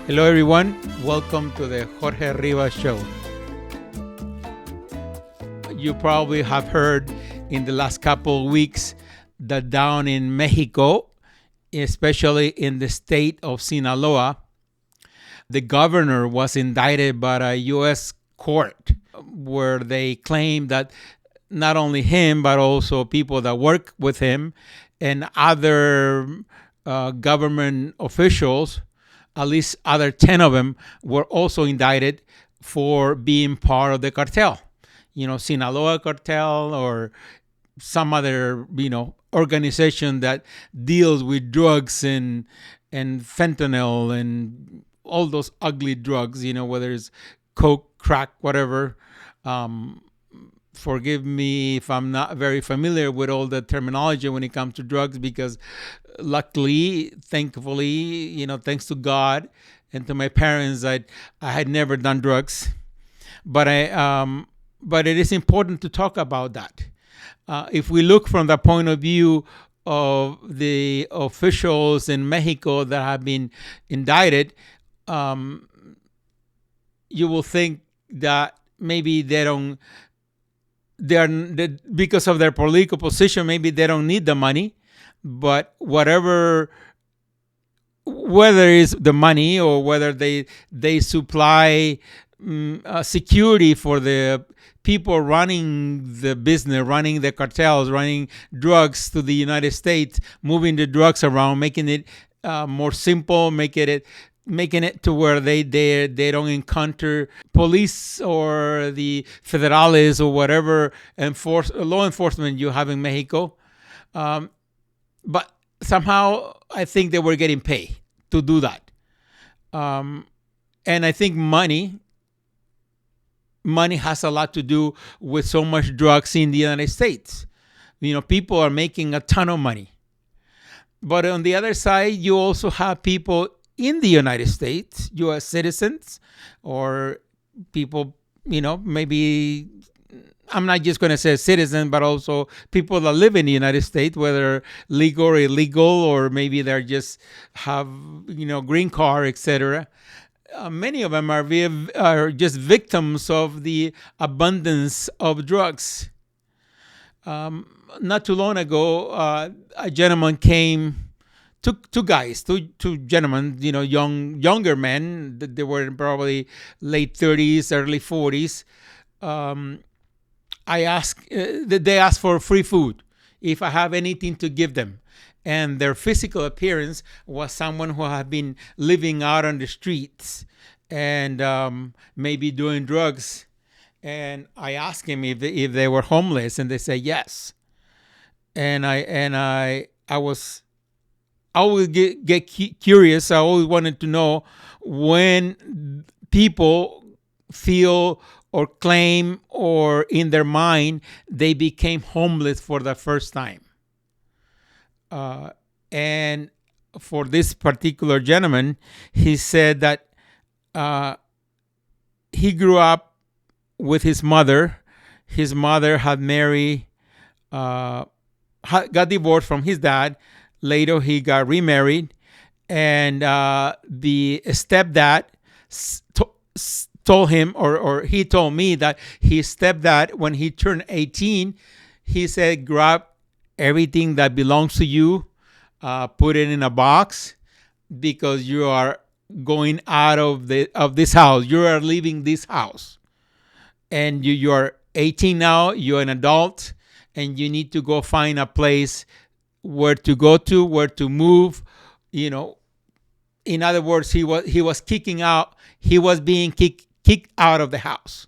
Hello, everyone. Welcome to the Jorge Rivas Show. You probably have heard in the last couple of weeks that down in Mexico, especially in the state of Sinaloa, the governor was indicted by a U.S. court where they claim that not only him, but also people that work with him and other government officials, at least other 10 of them, were also indicted for being part of the cartel. Sinaloa cartel or some other, organization that deals with drugs and fentanyl and all those ugly drugs, whether it's coke, crack, whatever. Forgive me if I'm not very familiar with all the terminology when it comes to drugs, because luckily, thankfully, thanks to God and to my parents, I had never done drugs. But but it is important to talk about that. If we look from the point of view of the officials in Mexico that have been indicted, you will think that maybe because of their political position, maybe they don't need the money. But whether it's the money or whether they supply security for the people running the business, running the cartels, running drugs to the United States, moving the drugs around, making it more simple, making it to where they don't encounter police or the federales or whatever law enforcement you have in Mexico. But somehow I think they were getting paid to do that. And I think money has a lot to do with so much drugs in the United States. People are making a ton of money. But on the other side, you also have people in the United States, U.S. citizens, or people, maybe, I'm not just going to say citizen, but also people that live in the United States, whether legal or illegal, or maybe they're just have, green card, etc. Many of them are just victims of the abundance of drugs. Not too long ago, a gentleman came. Two gentlemen, younger men. They were in probably late 30s, early 40s. They asked for free food if I have anything to give them. And their physical appearance was someone who had been living out on the streets and maybe doing drugs. And I asked him if they were homeless, and they said yes. And I always get curious. I always wanted to know when people feel or claim or in their mind they became homeless for the first time. And for this particular gentleman, he said that he grew up with his mother. His mother had got divorced from his dad. Later, he got remarried, and the stepdad told him, or he told me that his stepdad, when he turned 18, he said, grab everything that belongs to you, put it in a box, because you are going out of this house. You are leaving this house, and you are 18 now. You're an adult, and you need to go find a place where to go to, where to move. In other words, he was kicking out. He was being kicked out of the house.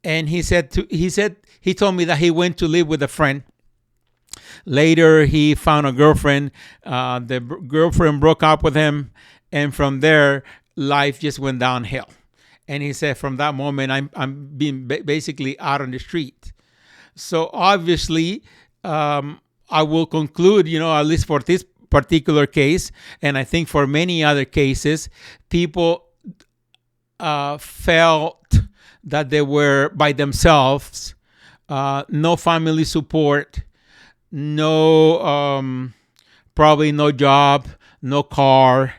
And he told me that he went to live with a friend. Later, he found a girlfriend. The girlfriend broke up with him, and from there, life just went downhill. And he said, from that moment, I'm being basically out on the street. So obviously, I will conclude, at least for this particular case, and I think for many other cases, people felt that they were by themselves, no family support, probably no job, no car,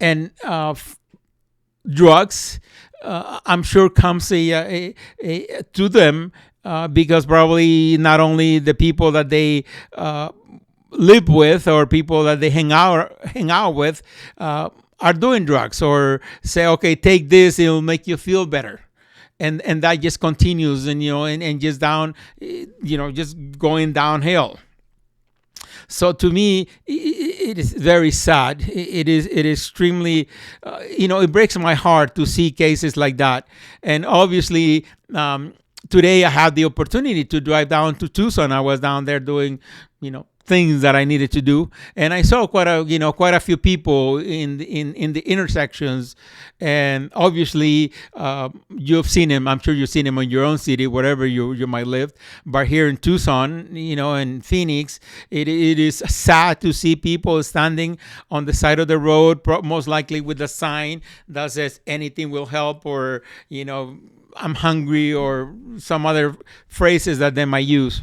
and drugs, I'm sure comes to them, because probably not only the people that they live with or people that they hang out with are doing drugs, or say, okay, take this, it'll make you feel better. And that just continues, and just down, just going downhill. So to me, it is very sad. It is extremely, it breaks my heart to see cases like that. And obviously, today I had the opportunity to drive down to Tucson. I was down there doing, things that I needed to do, and I saw quite a few people in the intersections. And obviously, you've seen him. I'm sure you've seen him in your own city, wherever you might live. But here in Tucson, in Phoenix, it is sad to see people standing on the side of the road, most likely with a sign that says anything will help, or I'm hungry, or some other phrases that they might use.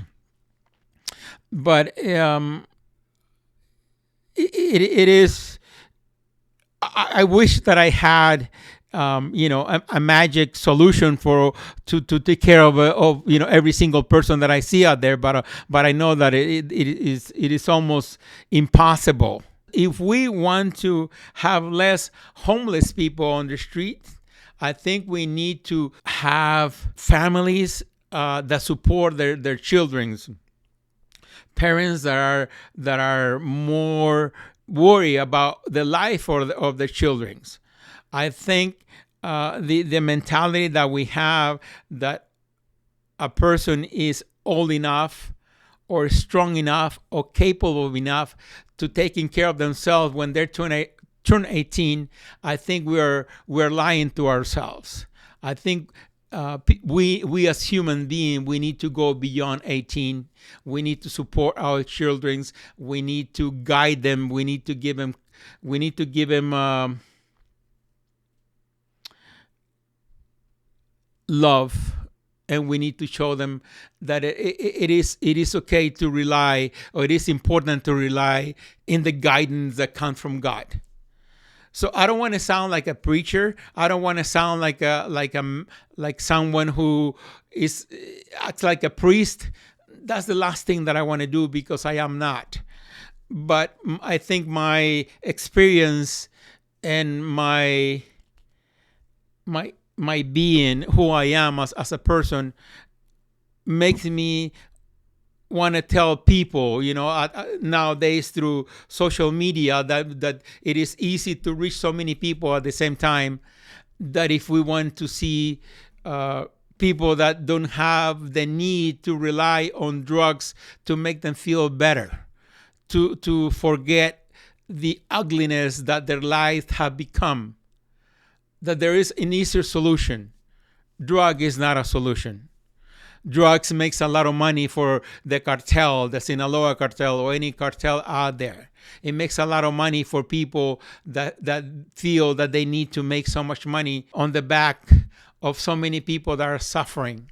But it is. I wish that I had, a magic solution to take care of every single person that I see out there. But I know that it is almost impossible. If we want to have less homeless people on the street, I think we need to have families that support their children's parents, that are more worried about the life of their children. I think the mentality that we have, that a person is old enough or strong enough or capable enough to taking care of themselves when they're turn 18, I think we're lying to ourselves. I think we as human beings, we need to go beyond 18. We need to support our children. We need to guide them. We need to give them love, and we need to show them that it is okay to rely, or it is important to rely in the guidance that comes from God. So I don't want to sound like a preacher. I don't want to sound like someone who acts like a priest. That's the last thing that I want to do, because I am not. But I think my experience and my being, who I am as a person, makes me want to tell people, nowadays through social media, that it is easy to reach so many people at the same time, that if we want to see people that don't have the need to rely on drugs to make them feel better, to forget the ugliness that their lives have become, that there is an easier solution. Drug is not a solution. Drugs makes a lot of money for the cartel, the Sinaloa cartel, or any cartel out there. It makes a lot of money for people that feel that they need to make so much money on the back of so many people that are suffering.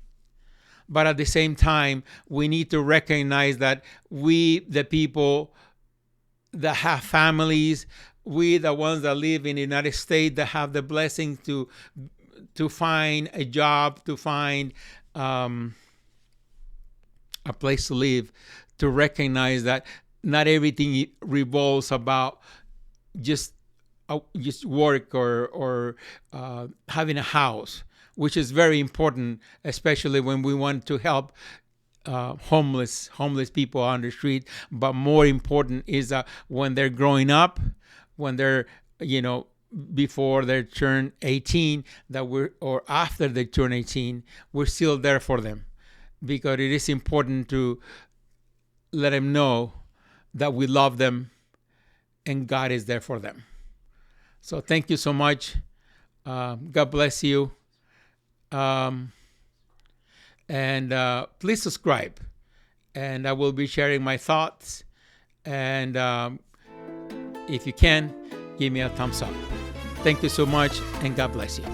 But at the same time, we need to recognize that we, the people that have families, we, the ones that live in the United States, that have the blessing to find a job, to find a place to live, to recognize that not everything revolves about just work or having a house, which is very important, especially when we want to help homeless people on the street. But more important is when they're growing up, when they're before they turn 18, or after they turn 18, we're still there for them, because it is important to let them know that we love them and God is there for them. So thank you so much. God bless you. And please subscribe. And I will be sharing my thoughts. And if you can, give me a thumbs up. Thank you so much, and God bless you.